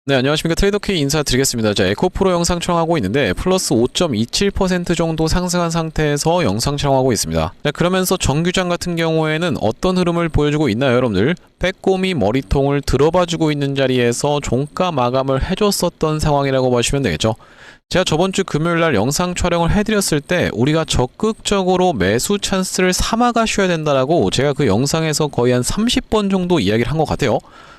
네, 안녕하십니까. 트레이더K 인사드리겠습니다. 자, 에코프로 영상 촬영하고 있는데 플러스 5.27% 정도 상승한 상태에서 영상 촬영하고 있습니다. 자, 그러면서 정규장 같은 경우에는 어떤 흐름을 보여주고 있나요, 여러분들? 빼꼼히 머리통을 들어봐주고 있는 자리에서 종가 마감을 해줬었던 상황이라고 보시면 되겠죠. 제가 저번주 금요일날 영상 촬영을 해드렸을 때 우리가 적극적으로 매수 찬스를 삼아가셔야 된다라고 제가 그 영상에서 거의 한 30번 정도 이야기를 한 것 같아요.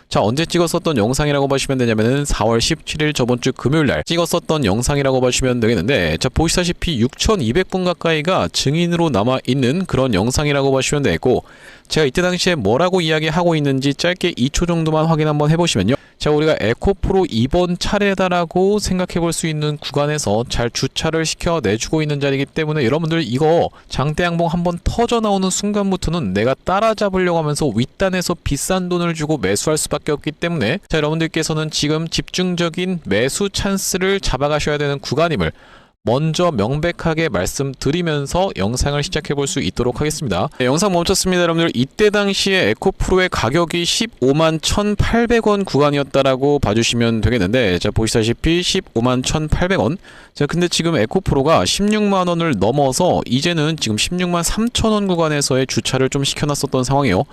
자, 언제 찍었었던 영상이라고 보시면 되냐면은 4월 17일 저번주 금요일날 찍었었던 영상이라고 보시면 되겠는데, 자, 보시다시피 6,200분 가까이가 증인으로 남아있는 그런 영상이라고 보시면 되겠고, 제가 이때 당시에 뭐라고 이야기하고 있는지 짧게 2초 정도만 확인 한번 해보시면요, 자, 우리가 에코프로 이번 차례다라고 생각해 볼 수 있는 구간에서 잘 주차를 시켜 내주고 있는 자리이기 때문에 여러분들 이거 장대 양봉 한번 터져 나오는 순간부터는 내가 따라잡으려고 하면서 윗단에서 비싼 돈을 주고 매수할 수밖에 없기 때문에, 자, 여러분들께서는 지금 집중적인 매수 찬스를 잡아가셔야 되는 구간임을 먼저 명백하게 말씀드리면서 영상을 시작해 볼 수 있도록 하겠습니다. 네, 영상 멈췄습니다. 여러분들 이때 당시에 에코프로의 가격이 15만 1,800원 구간이었다라고 봐주시면 되겠는데, 자, 보시다시피 15만 1,800원. 자, 근데 지금 에코프로가 16만 원을 넘어서 이제는 지금 16만 3천원 구간에서의 주차를 좀 시켜놨었던 상황이에요.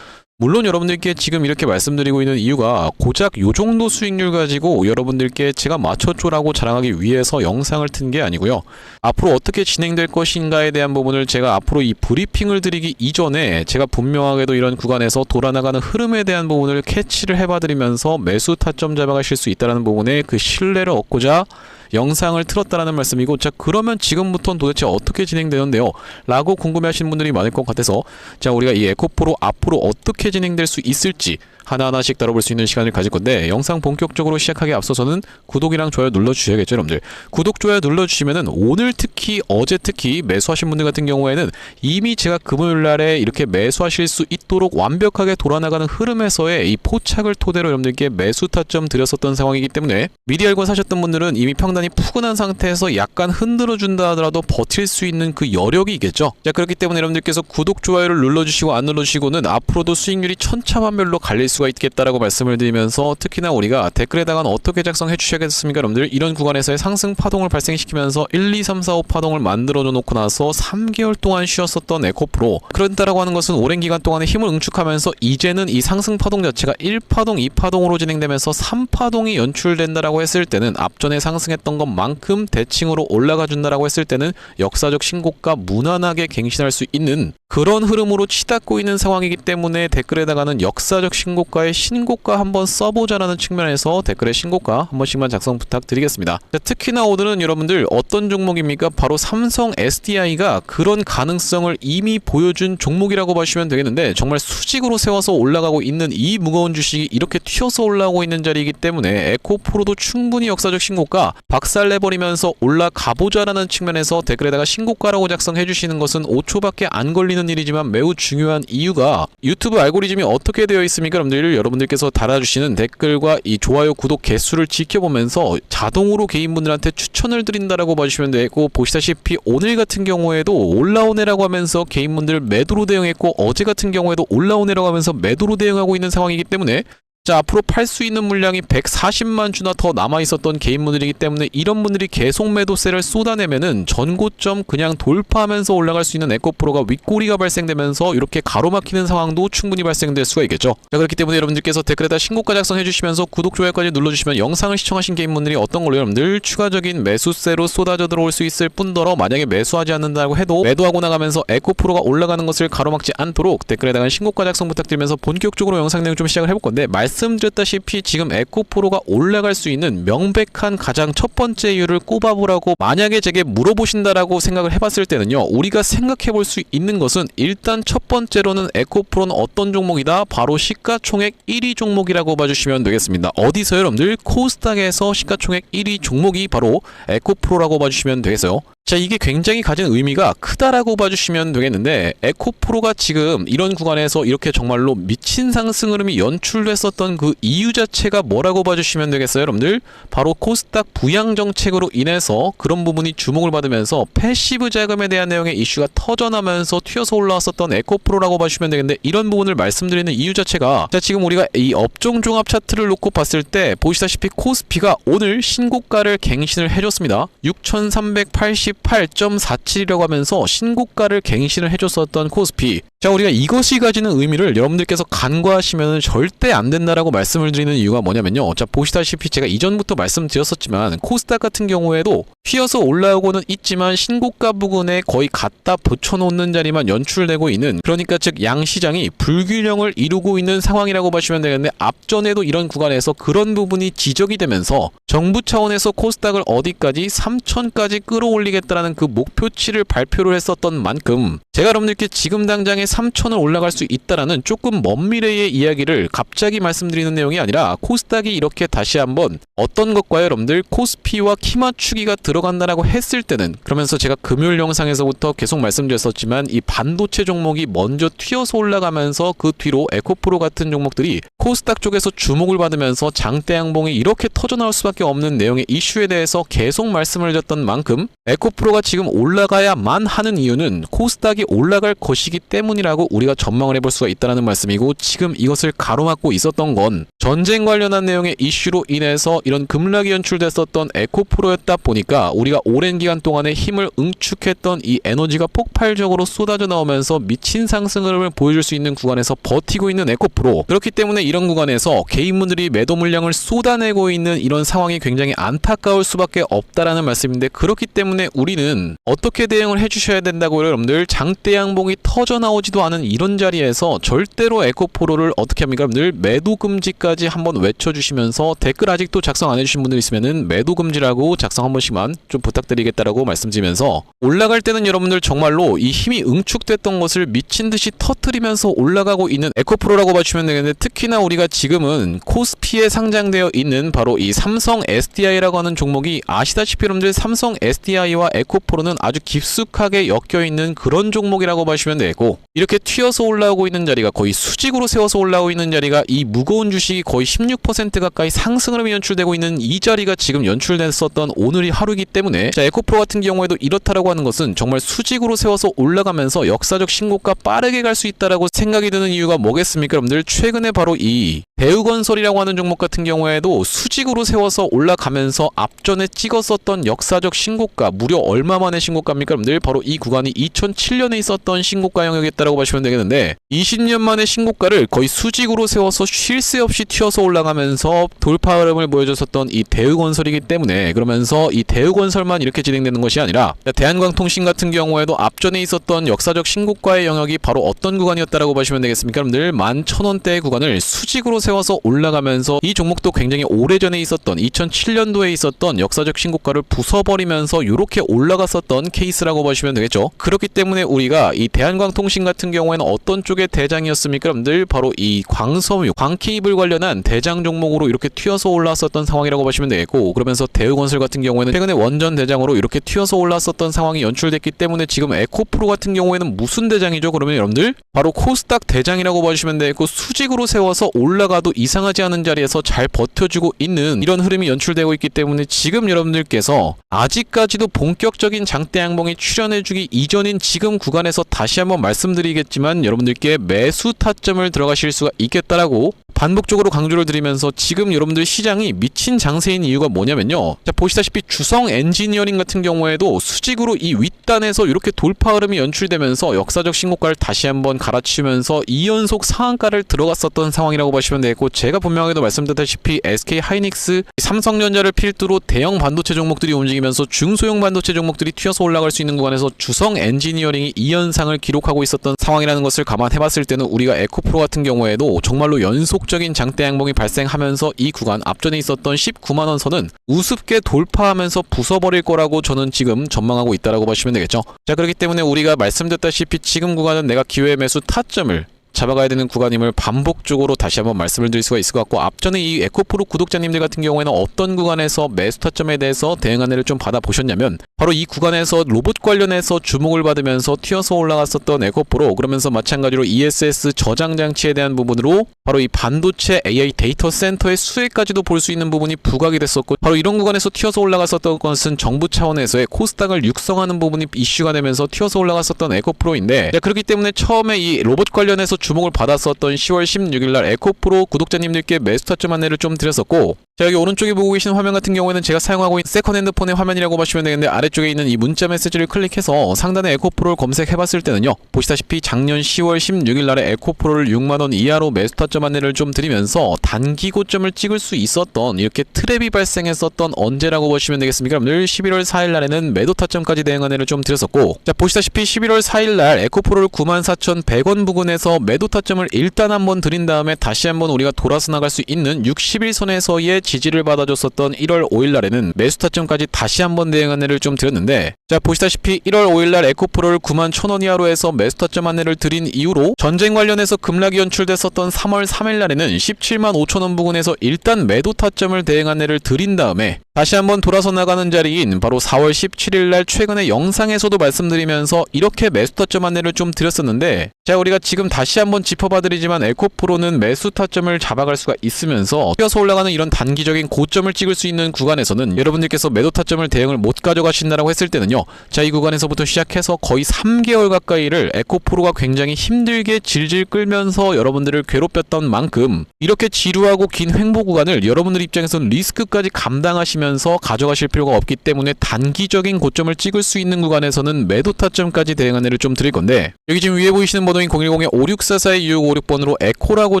물론 여러분들께 지금 이렇게 말씀드리고 있는 이유가 고작 요 정도 수익률 가지고 여러분들께 제가 맞춰줘라고 자랑하기 위해서 영상을 튼 게 아니고요. 앞으로 어떻게 진행될 것인가에 대한 부분을 제가 앞으로 이 브리핑을 드리기 이전에 제가 분명하게도 이런 구간에서 돌아나가는 흐름에 대한 부분을 캐치를 해봐드리면서 매수 타점 잡아가실 수 있다는 부분에 그 신뢰를 얻고자 영상을 틀었다라는 말씀이고, 자, 그러면 지금부터는 도대체 어떻게 진행되는데요? 라고 궁금해하시는 분들이 많을 것 같아서, 자, 우리가 이 에코프로 앞으로 어떻게 진행될 수 있을지 하나하나씩 다뤄볼 수 있는 시간을 가질 건데, 영상 본격적으로 시작하기 앞서서는 구독이랑 좋아요 눌러주셔야겠죠, 여러분들. 구독, 좋아요 눌러주시면은 오늘 특히 어제 특히 매수하신 분들 같은 경우에는 이미 제가 금요일날에 이렇게 매수하실 수 있도록 완벽하게 돌아나가는 흐름에서의 이 포착을 토대로 여러분들께 매수 타점 드렸었던 상황이기 때문에 미리 알고 사셨던 분들은 이미 평단이 푸근한 상태에서 약간 흔들어준다 하더라도 버틸 수 있는 그 여력이 있겠죠. 자, 그렇기 때문에 여러분들께서 구독, 좋아요를 눌러주시고 안 눌러주시고는 앞으로도 수익률이 천차만별로 갈릴 수가 있겠다라고 말씀을 드리면서, 특히나 우리가 댓글에다가는 어떻게 작성해 주셔야겠습니까, 여러분들? 이런 구간에서의 상승 파동을 발생시키면서 1, 2, 3, 4, 5 파동을 만들어 놓고 나서 3개월 동안 쉬었었던 에코프로, 그런다라고 하는 것은 오랜 기간 동안에 힘을 응축하면서 이제는 이 상승 파동 자체가 1파동, 2파동으로 진행되면서 3파동이 연출된다라고 했을 때는 앞전에 상승했던 것만큼 대칭으로 올라가 준다라고 했을 때는 역사적 신고가 무난하게 갱신할 수 있는 그런 흐름으로 치닫고 있는 상황이기 때문에 댓글에다가는 역사적 신고가의 신고가 한번 써보자라는 측면에서 댓글에 신고가 한 번씩만 작성 부탁드리겠습니다. 자, 특히나 오늘은 여러분들 어떤 종목입니까? 바로 삼성 SDI가 그런 가능성을 이미 보여준 종목이라고 보시면 되겠는데, 정말 수직으로 세워서 올라가고 있는 이 무거운 주식이 이렇게 튀어서 올라오고 있는 자리이기 때문에 에코프로도 충분히 역사적 신고가 박살내버리면서 올라가보자라는 측면에서 댓글에다가 신고가라고 작성해 주시는 것은 5초밖에 안 걸리는 일이지만 매우 중요한 이유가, 유튜브 알고리즘이 어떻게 되어 있습니까, 여러분들? 여러분들께서 달아주시는 댓글과 이 좋아요, 구독 개수를 지켜보면서 자동으로 개인분들한테 추천을 드린다라고 봐주시면 되고, 보시다시피 오늘 같은 경우에도 올라오네라고 하면서 개인분들 매도로 대응했고, 어제 같은 경우에도 올라오네라고 하면서 매도로 대응하고 있는 상황이기 때문에, 자, 앞으로 팔 수 있는 물량이 140만 주나 더 남아있었던 개인분들이기 때문에 이런 분들이 계속 매도세를 쏟아내면은 전고점 그냥 돌파하면서 올라갈 수 있는 에코프로가 윗꼬리가 발생되면서 이렇게 가로막히는 상황도 충분히 발생될 수가 있겠죠. 자, 그렇기 때문에 여러분들께서 댓글에다 신고가 작성해 주시면서 구독, 좋아요까지 눌러주시면 영상을 시청하신 개인분들이 어떤 걸로 여러분들 추가적인 매수세로 쏟아져 들어올 수 있을 뿐더러, 만약에 매수하지 않는다고 해도 매도하고 나가면서 에코프로가 올라가는 것을 가로막지 않도록 댓글에다가 신고가 작성 부탁드리면서 본격적으로 영상 내용 좀 시작을 해볼 건데, 말씀드렸다시피 지금 에코프로가 올라갈 수 있는 명백한 가장 첫 번째 이유를 꼽아보라고 만약에 제게 물어보신다라고 생각을 해봤을 때는요, 우리가 생각해볼 수 있는 것은 일단 첫 번째로는 에코프로는 어떤 종목이다? 바로 시가총액 1위 종목이라고 봐주시면 되겠습니다. 어디서요, 여러분들? 코스닥에서 시가총액 1위 종목이 바로 에코프로라고 봐주시면 되겠어요. 자, 이게 굉장히 가진 의미가 크다라고 봐주시면 되겠는데, 에코프로가 지금 이런 구간에서 이렇게 정말로 미친 상승 흐름이 연출됐었던 그 이유 자체가 뭐라고 봐주시면 되겠어요, 여러분들? 바로 코스닥 부양 정책으로 인해서 그런 부분이 주목을 받으면서 패시브 자금에 대한 내용의 이슈가 터져나면서 튀어서 올라왔었던 에코프로라고 봐주시면 되겠는데, 이런 부분을 말씀드리는 이유 자체가, 자, 지금 우리가 이 업종 종합 차트를 놓고 봤을 때 보시다시피 코스피가 오늘 신고가를 갱신을 해줬습니다. 6388.47이라고 하면서 신고가를 갱신을 해줬었던 코스피. 자, 우리가 이것이 가지는 의미를 여러분들께서 간과하시면 절대 안 된다라고 말씀을 드리는 이유가 뭐냐면요. 자, 보시다시피 제가 이전부터 말씀드렸었지만 코스닥 같은 경우에도 휘어서 올라오고는 있지만 신고가 부근에 거의 갖다 붙여놓는 자리만 연출되고 있는, 그러니까 즉 양시장이 불균형을 이루고 있는 상황이라고 보시면 되겠는데, 앞전에도 이런 구간에서 그런 부분이 지적이 되면서 정부 차원에서 코스닥을 어디까지 3천까지 끌어올리겠다라는 그 목표치를 발표를 했었던 만큼, 제가 여러분들께 지금 당장에 3천을 올라갈 수 있다라는 조금 먼 미래의 이야기를 갑자기 말씀드리는 내용이 아니라, 코스닥이 이렇게 다시 한번 어떤 것과요, 여러분들? 코스피와 키 맞추기가 들어간다라고 했을 때는, 그러면서 제가 금요일 영상에서부터 계속 말씀드렸었지만 이 반도체 종목이 먼저 튀어서 올라가면서 그 뒤로 에코프로 같은 종목들이 코스닥 쪽에서 주목을 받으면서 장대 양봉이 이렇게 터져나올 수밖에 없는 내용의 이슈에 대해서 계속 말씀을 드렸던 만큼, 에코프로가 지금 올라가야만 하는 이유는 코스닥이 올라갈 것이기 때문이라고 우리가 전망을 해볼 수가 있다는 말씀이고, 지금 이것을 가로막고 있었던 건 전쟁 관련한 내용의 이슈로 인해서 이런 급락이 연출됐었던 에코프로였다 보니까, 우리가 오랜 기간 동안에 힘을 응축했던 이 에너지가 폭발적으로 쏟아져 나오면서 미친 상승 흐름을 보여줄 수 있는 구간에서 버티고 있는 에코프로. 그렇기 때문에 이런 구간에서 개인분들이 매도 물량을 쏟아내고 있는 이런 상황이 굉장히 안타까울 수밖에 없다라는 말씀인데, 그렇기 때문에 우리는 어떻게 대응을 해주셔야 된다고요, 여러분들? 장대 양봉이 터져 나오지도 않은 이런 자리에서 절대로 에코프로를 어떻게 합니까, 여러분들? 매도 금지까지 한번 외쳐주시면서, 댓글 아직도 작성 안 해주신 분들 있으면은 매도 금지라고 작성 한 번씩만 좀 부탁드리겠다라고 말씀드리면서, 올라갈 때는 여러분들 정말로 이 힘이 응축됐던 것을 미친 듯이 터트리면서 올라가고 있는 에코프로라고 봐주시면 되겠는데, 특히나 우리가 지금은 코스피에 상장되어 있는 바로 이 삼성 SDI라고 하는 종목이, 아시다시피 여러분들 삼성 SDI와 에코프로는 아주 깊숙하게 엮여 있는 그런 종목이라고 보시면 되고, 이렇게 튀어서 올라오고 있는 자리가, 거의 수직으로 세워서 올라오고 있는 자리가, 이 무거운 주식이 거의 16% 가까이 상승으로 연출되고 있는 이 자리가 지금 연출됐었던 오늘이 하루이기 때문에, 자, 에코프로 같은 경우에도 이렇다라고 하는 것은 정말 수직으로 세워서 올라가면서 역사적 신고가 빠르게 갈 수 있다라고 생각이 드는 이유가 뭐겠습니까, 여러분들? 최근에 바로 이 대우건설이라고 하는 종목 같은 경우에도 수직으로 세워서 올라가면서 앞전에 찍었었던 역사적 신고가, 무려 얼마 만의 신고가입니까, 여러분들? 바로 이 구간이 2007년에 있었던 신고가 영역이었다라고 보시면 되겠는데, 20년 만의 신고가를 거의 수직으로 세워서 쉴 새 없이 튀어서 올라가면서 돌파 흐름을 보여줬었던 이 대우건설이기 때문에, 그러면서 이 대우건설만 이렇게 진행되는 것이 아니라 대한광통신 같은 경우에도 앞전에 있었던 역사적 신고가의 영역이 바로 어떤 구간이었다라고 보시면 되겠습니까, 여러분들? 11,000원대의 구간을 수직으로 세워서 올라가면서 이 종목도 굉장히 오래전에 있었던 2007년도에 있었던 역사적 신고가를 부숴버리면서 이렇게 올라갔었던 케이스라고 보시면 되겠죠. 그렇기 때문에 우리가 이 대한광통신 같은 경우에는 어떤 쪽의 대장이었습니까, 여러분들? 바로 이 광섬유, 광케이블 관련한 대장 종목으로 이렇게 튀어서 올라왔었던 상황이라고 보시면 되겠고, 그러면서 대우건설 같은 경우에는 최근에 원전 대장으로 이렇게 튀어서 올라왔었던 상황이 연출됐기 때문에, 지금 에코프로 같은 경우에는 무슨 대장이죠, 그러면 여러분들? 바로 코스닥 대장이라고 봐주시면 되겠고, 수직으로 세워서 올라가도 이상하지 않은 자리에서 잘 버텨주고 있는 이런 흐름이 연출되고 있기 때문에, 지금 여러분들께서 아직까지도 본격적인 장대 양봉이 출현해주기 이전인 지금 구간에서 다시 한번 말씀드리겠지만, 여러분들께 매수 타점을 들어가실 수가 있겠다라고 반복적으로 강조를 드리면서, 지금 여러분들 시장이 미친 장세인 이유가 뭐냐면요. 자, 보시다시피 주성 엔지니어링 같은 경우에도 수직으로 이 윗단에서 이렇게 돌파 흐름이 연출되면서 역사적 신고가를 다시 한번 갈아치우면서 2연속 상한가를 들어갔었던 상황이라고 보시면 되겠고, 제가 분명하게도 말씀드렸다시피 SK 하이닉스, 삼성전자를 필두로 대형 반도체 종목들이 움직이면서 중소형 반도체 종목들이 튀어서 올라갈 수 있는 구간에서 주성 엔지니어링이 2연상을 기록하고 있었던 상황이라는 것을 감안해봤을 때는, 우리가 에코프로 같은 경우에도 정말로 연속적인 장대 양봉이 발생하면서 이 구간 앞전에 있었던 19만원 선은 우습게 돌파하면서 부숴버릴 거라고 저는 지금 전망하고 있다라고 보시면 되겠죠. 자, 그렇기 때문에 우리가 말씀드렸다시피 지금 구간은 내가 기회 매수 타점을 잡아가야 되는 구간임을 반복적으로 다시 한번 말씀을 드릴 수가 있을 것 같고, 앞전에 이 에코프로 구독자님들 같은 경우에는 어떤 구간에서 매수 타점에 대해서 대응 안내를 좀 받아보셨냐면, 바로 이 구간에서 로봇 관련해서 주목을 받으면서 튀어서 올라갔었던 에코프로, 그러면서 마찬가지로 ESS 저장 장치에 대한 부분으로 바로 이 반도체 AI 데이터 센터의 수혜까지도 볼 수 있는 부분이 부각이 됐었고, 바로 이런 구간에서 튀어서 올라갔었던 것은 정부 차원에서의 코스닥을 육성하는 부분이 이슈가 되면서 튀어서 올라갔었던 에코프로인데, 그렇기 때문에 처음에 이 로봇 관련해서 주목을 받았었던 10월 16일날 에코프로 구독자님들께 매수 타점 안내를 좀 드렸었고, 자, 여기 오른쪽에 보고 계시는 화면 같은 경우에는 제가 사용하고 있는 세컨핸드 폰의 화면이라고 보시면 되겠는데, 아래쪽에 있는 이 문자 메시지를 클릭해서 상단에 에코프로를 검색해봤을 때는요, 보시다시피 작년 10월 16일날에 에코프로를 6만원 이하로 매수 타점 안내를 좀 드리면서 단기 고점을 찍을 수 있었던, 이렇게 트랩이 발생했었던 언제라고 보시면 되겠습니까? 여러분들 11월 4일날에는 매도 타점까지 대응 안내를 좀 드렸었고, 자, 보시다시피 11월 4일날 에코프로를 94,100원 부근에서 매도 타점을 일단 한번 드린 다음에 다시 한번 우리가 돌아서 나갈 수 있는 60일선에서의 지지를 받아줬었던 1월 5일날에는 매수 타점까지 다시 한번 대응 안내를 좀 드렸는데, 자, 보시다시피 1월 5일날 에코프로를 91,000원 이하로 해서 매수 타점 안내를 드린 이후로 전쟁 관련해서 급락이 연출됐었던 3월 3일날에는 175,000원 부근에서 일단 매도 타점을 대응 안내를 드린 다음에 다시 한번 돌아서 나가는 자리인 바로 4월 17일날 최근에 영상에서도 말씀드리면서 이렇게 매수 타점 안내를 좀 드렸었는데, 자, 우리가 지금 다시 한번 짚어봐드리지만 에코프로는 매수 타점을 잡아갈 수가 있으면서 뛰어서 올라가는 이런 단기적인 고점을 찍을 수 있는 구간에서는 여러분들께서 매도 타점을 대응을 못 가져가신다라고 했을 때는요, 자, 이 구간에서부터 시작해서 거의 3개월 가까이를 에코프로가 굉장히 힘들게 질질 끌면서 여러분들을 괴롭혔던 만큼 이렇게 지루하고 긴 횡보 구간을 여러분들 입장에서는 리스크까지 감당하시면서 가져가실 필요가 없기 때문에 단기적인 고점을 찍을 수 있는 구간에서는 매도 타점까지 대응 안내를 좀 드릴 건데, 여기 지금 위에 보이시는 번호인 010-5644-2656번으로 에코라고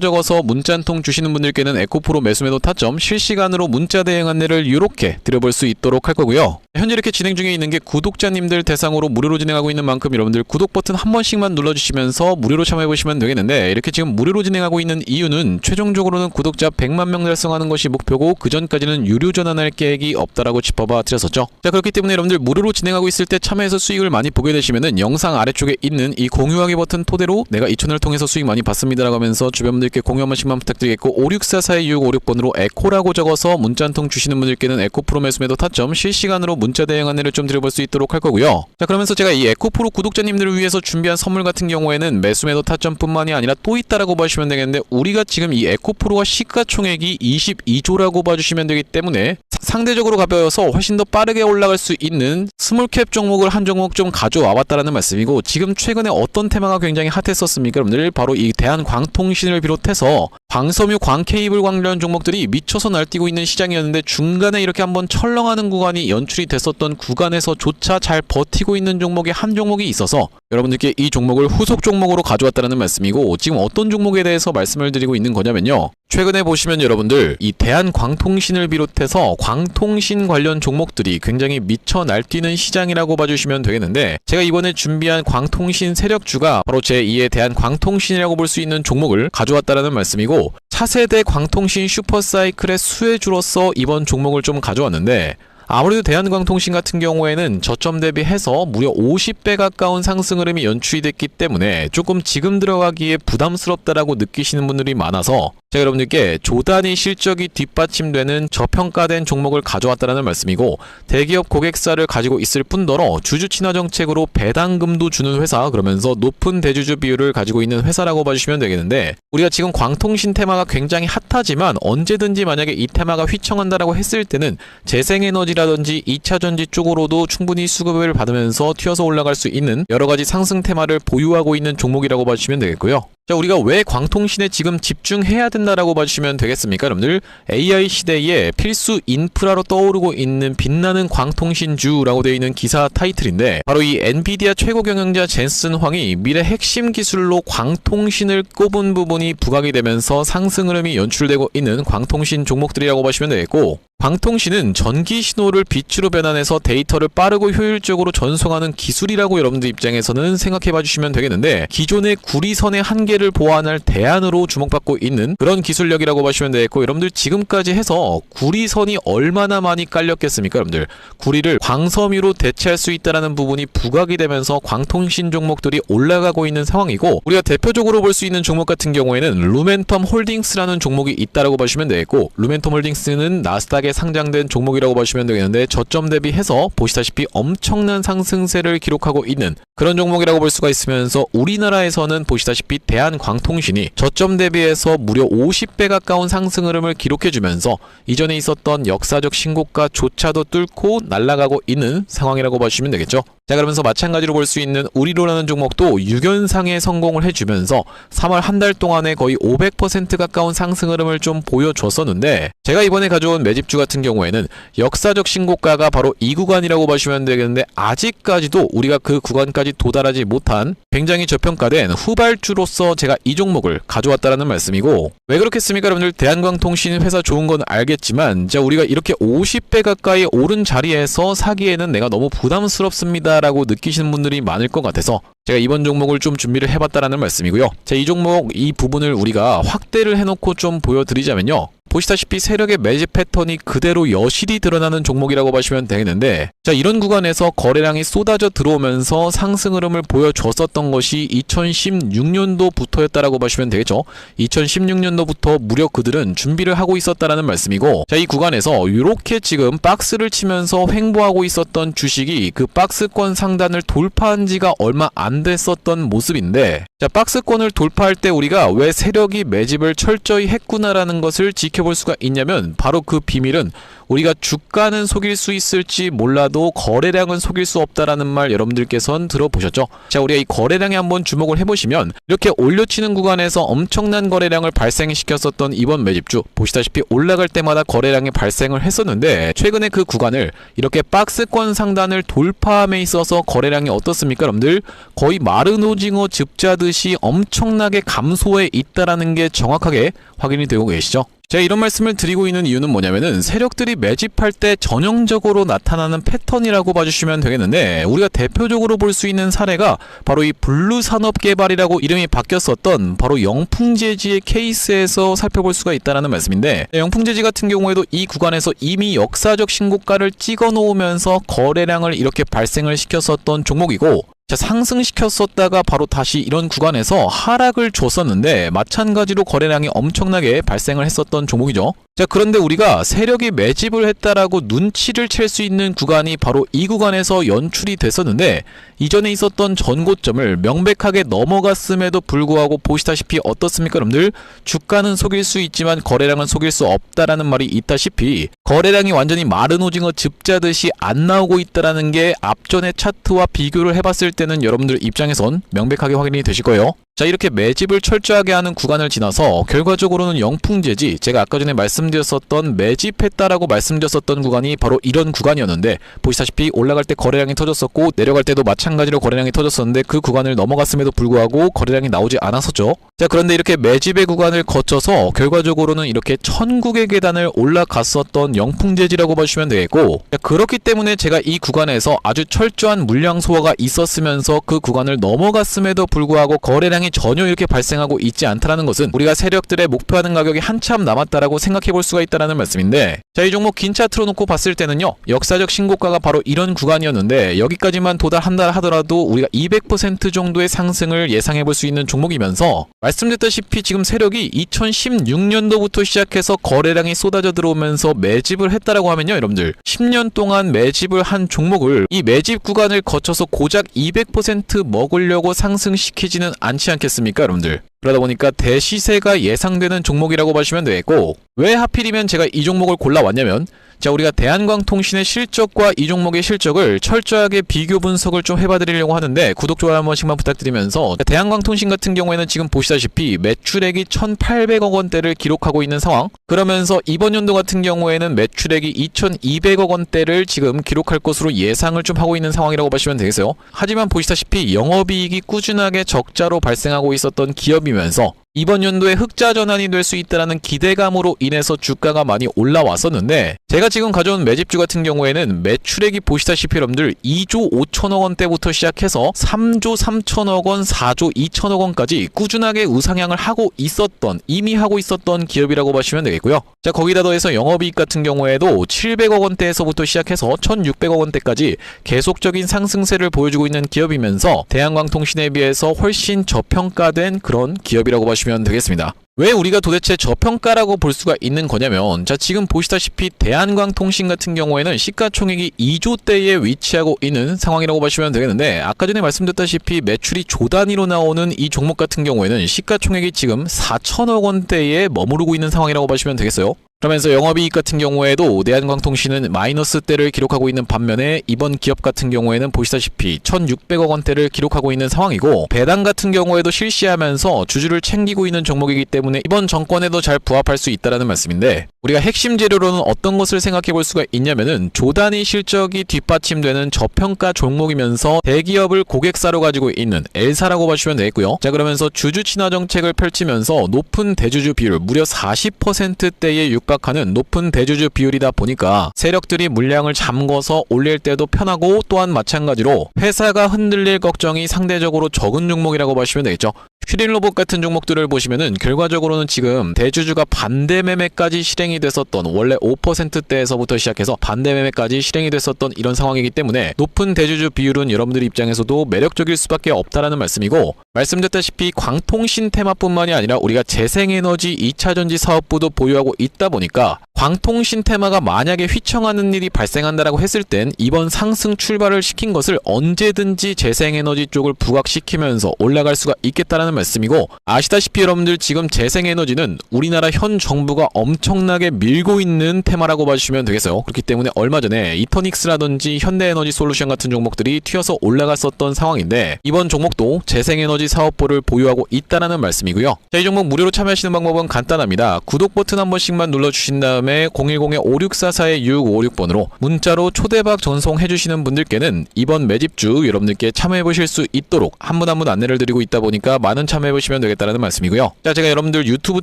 적어서 문자 한 통 주시는 분들께는 에코프로 매수 매도 타점 실시간으로 문자 대응 안내를 이렇게 드려볼 수 있도록 할 거고요. 현재 이렇게 진행 중에 있는 게 구독자님들 대상으로 무료로 진행하고 있는 만큼 여러분들 구독 버튼 한 번씩만 눌러주시면서 무료로 참여해보시면 되겠는데, 이렇게 지금 무료로 진행하고 있는 이유는 최종적으로는 구독자 100만 명 달성하는 것이 목표고, 그 전까지는 유료 전환할 계획이 없다라고 짚어봐 드렸었죠. 자, 그렇기 때문에 여러분들 무료로 진행하고 있을 때 참여해서 수익을 많이 보게 되시면은 영상 아래쪽에 있는 이 공유하기 버튼 토대로 내가 이 채널을 통해서 수익 많이 받습니다라고 하면서 주변 분들께 공유 한 번씩만 부탁드리겠고, 5644-2656번으로 에코라고 적어서 문자 한 통 주시는 분들께는 에코프로 매수 매도 타점 실시간으로 문자 대응 안내를 좀 드려볼 수 있도록 할 거고요. 자, 그러면서 제가 이 에코프로 구독자님들을 위해서 준비한 선물 같은 경우에는 매수 매도 타점뿐만이 아니라 또 있다라고 보시면 되겠는데, 우리가 지금 이 에코프로가 시가총액이 22조라고 봐주시면 되기 때문에 상대적으로 가벼워서 훨씬 더 빠르게 올라갈 수 있는 스몰캡 종목을 한 종목 좀 가져와 봤다라는 말씀이고, 지금 최근에 어떤 테마가 굉장히 핫했었습니까? 여러분들 바로 이 대한광통신을 비롯해서 광섬유 광케이블 관련 종목들이 미쳐서 날뛰고 있는 시장이었는데, 중간에 이렇게 한번 철렁하는 구간이 연출이 됐었던 구간에서조차 잘 버티고 있는 종목이 한 종목이 있어서 여러분들께 이 종목을 후속 종목으로 가져왔다는 말씀이고, 지금 어떤 종목에 대해서 말씀을 드리고 있는 거냐면요, 최근에 보시면 여러분들 이 대한광통신을 비롯해서 광통신 관련 종목들이 굉장히 미쳐 날뛰는 시장이라고 봐주시면 되겠는데, 제가 이번에 준비한 광통신 세력주가 바로 제2의 대한광통신이라고 볼 수 있는 종목을 가져왔다라는 말씀이고, 차세대 광통신 슈퍼사이클의 수혜주로서 이번 종목을 좀 가져왔는데, 아무래도 대한광통신 같은 경우에는 저점 대비해서 무려 50배 가까운 상승 흐름이 연출이 됐기 때문에 조금 지금 들어가기에 부담스럽다라고 느끼시는 분들이 많아서 제가 여러분들께 조단위 실적이 뒷받침되는 저평가된 종목을 가져왔다는 말씀이고, 대기업 고객사를 가지고 있을 뿐더러 주주 친화 정책으로 배당금도 주는 회사, 그러면서 높은 대주주 비율을 가지고 있는 회사라고 봐주시면 되겠는데, 우리가 지금 광통신 테마가 굉장히 핫하지만 언제든지 만약에 이 테마가 휘청한다라고 했을 때는 재생에너지라든지 2차전지 쪽으로도 충분히 수급을 받으면서 튀어서 올라갈 수 있는 여러가지 상승 테마를 보유하고 있는 종목이라고 봐주시면 되겠고요. 자, 우리가 왜 광통신에 지금 집중해야 된다라고 봐주시면 되겠습니까? 여러분들 AI 시대에 필수 인프라로 떠오르고 있는 빛나는 광통신주라고 되어 있는 기사 타이틀인데, 바로 이 엔비디아 최고 경영자 젠슨 황이 미래 핵심 기술로 광통신을 꼽은 부분이 부각이 되면서 상승 흐름이 연출되고 있는 광통신 종목들이라고 보시면 되겠고, 광통신은 전기 신호를 빛으로 변환해서 데이터를 빠르고 효율적으로 전송하는 기술이라고 여러분들 입장에서는 생각해 봐주시면 되겠는데, 기존의 구리선의 한계를 한계를 보완할 대안으로 주목받고 있는 그런 기술력이라고 보시면 되겠고, 여러분들 지금까지 해서 구리선이 얼마나 많이 깔렸겠습니까? 여러분들 구리를 광섬유로 대체할 수 있다는 부분이 부각이 되면서 광통신 종목들이 올라가고 있는 상황이고, 우리가 대표적으로 볼 수 있는 종목 같은 경우에는 루멘텀 홀딩스라는 종목이 있다라고 보시면 되겠고, 루멘텀 홀딩스는 나스닥에 상장된 종목이라고 보시면 되겠는데, 저점 대비해서 보시다시피 엄청난 상승세를 기록하고 있는 그런 종목이라고 볼 수가 있으면서, 우리나라에서는 보시다시피 대한광통신이 저점 대비해서 무려 50배 가까운 상승 흐름을 기록해주면서 이전에 있었던 역사적 신고가조차도 뚫고 날아가고 있는 상황이라고 보시면 되겠죠. 자, 그러면서 마찬가지로 볼 수 있는 우리로라는 종목도 6연상에 성공을 해주면서 3월 한 달 동안에 거의 500% 가까운 상승 흐름을 좀 보여줬었는데, 제가 이번에 가져온 매집주 같은 경우에는 역사적 신고가가 바로 이 구간이라고 보시면 되겠는데, 아직까지도 우리가 그 구간까지 도달하지 못한 굉장히 저평가된 후발주로서 제가 이 종목을 가져왔다라는 말씀이고, 왜 그렇겠습니까? 여러분들 대한광통신 회사 좋은 건 알겠지만, 자, 우리가 이렇게 50배 가까이 오른 자리에서 사기에는 내가 너무 부담스럽습니다 라고 느끼시는 분들이 많을 것 같아서 제가 이번 종목을 좀 준비를 해봤다라는 말씀이고요. 자, 이 종목 이 부분을 우리가 확대를 해놓고 좀 보여드리자면요, 보시다시피 세력의 매집 패턴이 그대로 여실히 드러나는 종목이라고 보시면 되겠는데, 자, 이런 구간에서 거래량이 쏟아져 들어오면서 상승 흐름을 보여줬었던 것이 2016년도부터였다라고 보시면 되겠죠. 2016년도부터 무려 그들은 준비를 하고 있었다라는 말씀이고, 자, 이 구간에서 이렇게 지금 박스를 치면서 횡보하고 있었던 주식이 그 박스권 상단을 돌파한 지가 얼마 안 됐었던 모습인데, 자, 박스권을 돌파할 때 우리가 왜 세력이 매집을 철저히 했구나라는 것을 지켜볼 수가 있냐면, 바로 그 비밀은 우리가 주가는 속일 수 있을지 몰라도 거래량은 속일 수 없다라는 말 여러분들께서는 들어보셨죠? 자, 우리가 이 거래량에 한번 주목을 해보시면, 이렇게 올려치는 구간에서 엄청난 거래량을 발생시켰었던 이번 매집주, 보시다시피 올라갈 때마다 거래량이 발생을 했었는데, 최근에 그 구간을 이렇게 박스권 상단을 돌파함에 있어서 거래량이 어떻습니까? 여러분들 거의 마른 오징어 즙자듯이 엄청나게 감소해 있다라는 게 정확하게 확인이 되고 계시죠? 제가 이런 말씀을 드리고 있는 이유는 뭐냐면은, 세력들이 매집할 때 전형적으로 나타나는 패턴이라고 봐주시면 되겠는데, 우리가 대표적으로 볼 수 있는 사례가 바로 이 블루산업개발이라고 이름이 바뀌었었던 바로 영풍재지의 케이스에서 살펴볼 수가 있다는 말씀인데, 영풍재지 같은 경우에도 이 구간에서 이미 역사적 신고가를 찍어 놓으면서 거래량을 이렇게 발생을 시켰었던 종목이고, 자, 상승시켰었다가 바로 다시 이런 구간에서 하락을 줬었는데, 마찬가지로 거래량이 엄청나게 발생을 했었던 종목이죠. 자, 그런데 우리가 세력이 매집을 했다라고 눈치를 챌 수 있는 구간이 바로 이 구간에서 연출이 됐었는데, 이전에 있었던 전고점을 명백하게 넘어갔음에도 불구하고 보시다시피 어떻습니까? 여러분들 주가는 속일 수 있지만 거래량은 속일 수 없다라는 말이 있다시피, 거래량이 완전히 마른 오징어 즙자듯이 안 나오고 있다라는 게 앞전의 차트와 비교를 해봤을 때는 여러분들 입장에선 명백하게 확인이 되실 거예요. 자, 이렇게 매집을 철저하게 하는 구간을 지나서 결과적으로는 영풍재지, 제가 아까 전에 말씀드렸었던 매집했다라고 말씀드렸었던 구간이 바로 이런 구간이었는데, 보시다시피 올라갈 때 거래량이 터졌었고 내려갈 때도 마찬가지로 거래량이 터졌었는데, 그 구간을 넘어갔음에도 불구하고 거래량이 나오지 않았었죠. 자, 그런데 이렇게 매집의 구간을 거쳐서 결과적으로는 이렇게 천국의 계단을 올라갔었던 영풍재지라고 보시면 되겠고, 자, 그렇기 때문에 제가 이 구간에서 아주 철저한 물량 소화가 있었으면서 그 구간을 넘어갔음에도 불구하고 거래량이 전혀 이렇게 발생하고 있지 않다라는 것은, 우리가 세력들의 목표하는 가격이 한참 남았다라고 생각해 볼 수가 있다라는 말씀인데, 자, 이 종목 긴 차트로 놓고 봤을 때는요, 역사적 신고가가 바로 이런 구간이었는데, 여기까지만 도달한다 하더라도 우리가 200% 정도의 상승을 예상해 볼 수 있는 종목이면서, 말씀드렸다시피 지금 세력이 2016년도부터 시작해서 거래량이 쏟아져 들어오면서 매집을 했다라고 하면요, 여러분들 10년 동안 매집을 한 종목을 이 매집 구간을 거쳐서 고작 200% 먹으려고 상승시키지는 않지 않겠습니까, 여러분들? 그러다 보니까 대시세가 예상되는 종목이라고 보시면 되겠고, 왜 하필이면 제가 이 종목을 골라왔냐면, 자, 우리가 대한광통신의 실적과 이 종목의 실적을 철저하게 비교 분석을 좀 해봐드리려고 하는데, 구독, 좋아요 한 번씩만 부탁드리면서, 대한광통신 같은 경우에는 지금 보시다시피 매출액이 1,800억 원대를 기록하고 있는 상황, 그러면서 이번 연도 같은 경우에는 매출액이 2,200억 원대를 지금 기록할 것으로 예상을 좀 하고 있는 상황이라고 보시면 되겠어요. 하지만 보시다시피 영업이익이 꾸준하게 적자로 발생하고 있었던 기업이면서, 이번 연도에 흑자 전환이 될 수 있다는 기대감으로 인해서 주가가 많이 올라왔었는데 제가 지금 가져온 매집주 같은 경우에는 매출액이 보시다시피 여러분들 2조 5천억 원대부터 시작해서 3조 3천억 원, 4조 2천억 원까지 꾸준하게 우상향을 하고 있었던, 이미 하고 있었던 기업이라고 보시면 되겠고요. 자, 거기다 더해서 영업이익 같은 경우에도 700억 원대에서부터 시작해서 1600억 원대까지 계속적인 상승세를 보여주고 있는 기업이면서 대한광통신에 비해서 훨씬 저평가된 그런 기업이라고 보시면 되겠습니다. 왜 우리가 도대체 저평가라고 볼 수가 있는 거냐면, 자, 지금 보시다시피 대한광통신 같은 경우에는 시가총액이 2조대에 위치하고 있는 상황이라고 보시면 되겠는데, 아까 전에 말씀드렸다시피 매출이 조 단위로 나오는 이 종목 같은 경우에는 시가총액이 지금 4천억 원대에 머무르고 있는 상황이라고 보시면 되겠어요. 그러면서 영업이익 같은 경우에도 대한광통신은 마이너스대를 기록하고 있는 반면에 이번 기업 같은 경우에는 보시다시피 1600억 원대를 기록하고 있는 상황이고, 배당 같은 경우에도 실시하면서 주주를 챙기고 있는 종목이기 때문에 이번 정권에도 잘 부합할 수 있다는 말씀인데, 우리가 핵심 재료로는 어떤 것을 생각해 볼 수가 있냐면은 조단위 실적이 뒷받침되는 저평가 종목이면서 대기업을 고객사로 가지고 있는 L사라고 보시면 되겠고요. 자, 그러면서 주주 친화 정책을 펼치면서 높은 대주주 비율, 무려 40%대에 육박하는 높은 대주주 비율이다 보니까 세력들이 물량을 잠궈서 올릴 때도 편하고, 또한 마찬가지로 회사가 흔들릴 걱정이 상대적으로 적은 종목이라고 보시면 되겠죠. 슈링로봇 같은 종목들을 보시면은 결과적으로는 지금 대주주가 반대 매매까지 실행이 됐었던, 원래 5%대에서부터 시작해서 반대 매매까지 실행이 됐었던 이런 상황이기 때문에 높은 대주주 비율은 여러분들 입장에서도 매력적일 수밖에 없다라는 말씀이고, 말씀드렸다시피 광통신 테마뿐만이 아니라 우리가 재생에너지 2차전지 사업부도 보유하고 있다 보니까 광통신 테마가 만약에 휘청하는 일이 발생한다라고 했을 땐 이번 상승 출발을 시킨 것을 언제든지 재생에너지 쪽을 부각시키면서 올라갈 수가 있겠다라는 말씀이고, 아시다시피 여러분들 지금 재생에너지는 우리나라 현 정부가 엄청나게 밀고 있는 테마라고 봐주시면 되겠어요. 그렇기 때문에 얼마 전에 이터닉스라든지 현대에너지 솔루션 같은 종목들이 튀어서 올라갔었던 상황인데, 이번 종목도 재생에너지 사업부를 보유하고 있다라는 말씀이고요. 자, 이 종목 무료로 참여하시는 방법은 간단합니다. 구독 버튼 한 번씩만 눌러주신 다음에 010-5644-6556번으로 문자로 초대박 전송해주시는 분들께는 이번 매집주 여러분들께 참여해보실 수 있도록 한 분 한 분 안내를 드리고 있다 보니까 많은 참여해보시면 되겠다는 말씀이고요. 자, 제가 여러분들 유튜브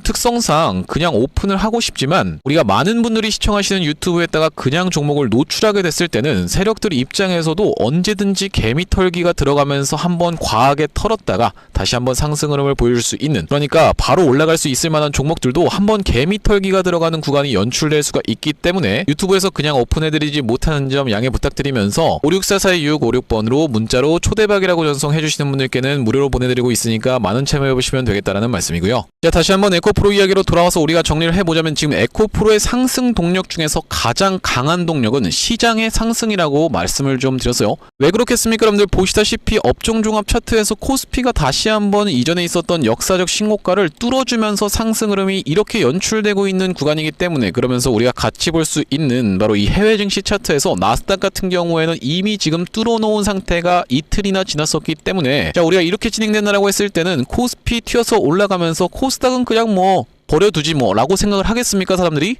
특성상 그냥 오픈을 하고 싶지만 우리가 많은 분들이 시청하시는 유튜브에다가 그냥 종목을 노출하게 됐을 때는 세력들 입장에서도 언제든지 개미털기가 들어가면서 한번 과하게 털었다가 다시 한번 상승 흐름을 보여줄 수 있는, 그러니까 바로 올라갈 수 있을 만한 종목들도 한번 개미털기가 들어가는 구간이 연출될 수가 있기 때문에 유튜브에서 그냥 오픈해드리지 못하는 점 양해 부탁드리면서 564-4656번으로 문자로 초대박이라고 전송해주시는 분들께는 무료로 보내드리고 있으니까 많은 참여해보시면 되겠다는 말씀이고요. 자, 다시 한번 에코프로 이야기로 돌아와서 우리가 정리를 해보자면, 지금 에코프로의 상승 동력 중에서 가장 강한 동력은 시장의 상승이라고 말씀을 좀 드렸어요. 왜 그렇겠습니까? 여러분들 보시다시피 업종종합 차트에서 코스피가 다시 한번 이전에 있었던 역사적 신고가를 뚫어주면서 상승 흐름이 이렇게 연출되고 있는 구간이기 때문에, 그러면서 우리가 같이 볼 수 있는 바로 이 해외 증시 차트에서 나스닥 같은 경우에는 이미 지금 뚫어놓은 상태가 이틀이나 지났었기 때문에, 자, 우리가 이렇게 진행된다라고 했을 때는 코스피 튀어서 올라가면서 코스닥은 그냥 뭐 버려두지 뭐 라고 생각을 하겠습니까, 사람들이?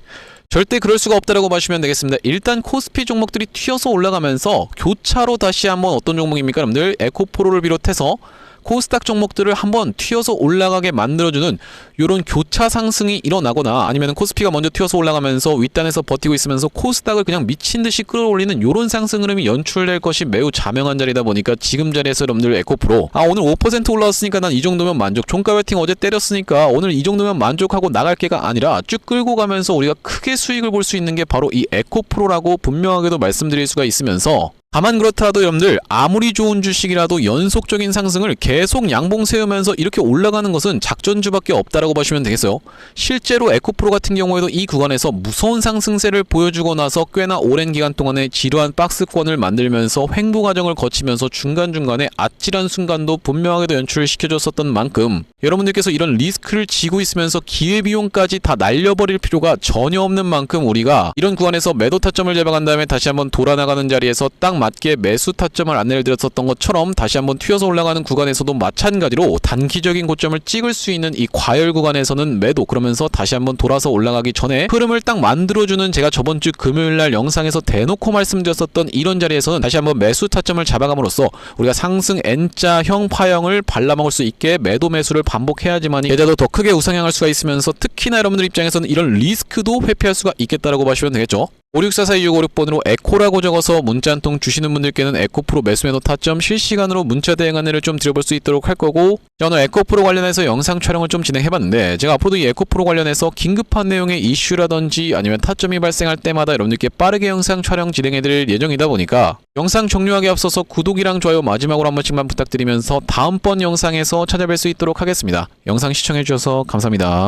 절대 그럴 수가 없다라고 봐주시면 되겠습니다. 일단 코스피 종목들이 튀어서 올라가면서 교차로 다시 한번 어떤 종목입니까, 여러분들? 에코프로를 비롯해서 코스닥 종목들을 한번 튀어서 올라가게 만들어주는 요런 교차 상승이 일어나거나, 아니면 코스피가 먼저 튀어서 올라가면서 윗단에서 버티고 있으면서 코스닥을 그냥 미친듯이 끌어올리는 요런 상승 흐름이 연출될 것이 매우 자명한 자리다 보니까 지금 자리에서 여러분들 에코프로 오늘 5% 올라왔으니까 난 이 정도면 만족, 종가 배팅 어제 때렸으니까 오늘 이 정도면 만족하고 나갈 게가 아니라 쭉 끌고 가면서 우리가 크게 수익을 볼 수 있는 게 바로 이 에코프로라고 분명하게도 말씀드릴 수가 있으면서, 다만 그렇더라도 여러분들 아무리 좋은 주식이라도 연속적인 상승을 계속 양봉 세우면서 이렇게 올라가는 것은 작전주밖에 없다라고 보시면 되겠어요. 실제로 에코프로 같은 경우에도 이 구간에서 무서운 상승세를 보여주고 나서 꽤나 오랜 기간 동안에 지루한 박스권을 만들면서 횡보 과정을 거치면서 중간중간에 아찔한 순간도 분명하게도 연출시켜줬었던 만큼, 여러분들께서 이런 리스크를 지고 있으면서 기회비용까지 다 날려버릴 필요가 전혀 없는 만큼 우리가 이런 구간에서 매도 타점을 잡아간 다음에 다시 한번 돌아나가는 자리에서 딱 딱 맞게 매수 타점을 안내를 드렸었던 것처럼 다시 한번 튀어서 올라가는 구간에서도 마찬가지로 단기적인 고점을 찍을 수 있는 이 과열 구간에서는 매도, 그러면서 다시 한번 돌아서 올라가기 전에 흐름을 딱 만들어주는, 제가 저번주 금요일날 영상에서 대놓고 말씀드렸었던 이런 자리에서는 다시 한번 매수 타점을 잡아감으로써 우리가 상승 N자형 파형을 발라먹을 수 있게 매도 매수를 반복해야지만 계좌도 더 크게 우상향할 수가 있으면서, 특히나 여러분들 입장에서는 이런 리스크도 회피할 수가 있겠다라고 보시면 되겠죠. 56442656번으로 에코라고 적어서 문자 한 통 주시는 분들께는 에코프로 매수 매도 타점 실시간으로 문자 대응 안내를 좀 드려볼 수 있도록 할 거고, 저는 에코프로 관련해서 영상 촬영을 좀 진행해봤는데, 제가 앞으로도 이 에코프로 관련해서 긴급한 내용의 이슈라든지 아니면 타점이 발생할 때마다 여러분들께 빠르게 영상 촬영 진행해드릴 예정이다 보니까 영상 종료하기 앞서서 구독이랑 좋아요 마지막으로 한 번씩만 부탁드리면서 다음번 영상에서 찾아뵐 수 있도록 하겠습니다. 영상 시청해주셔서 감사합니다.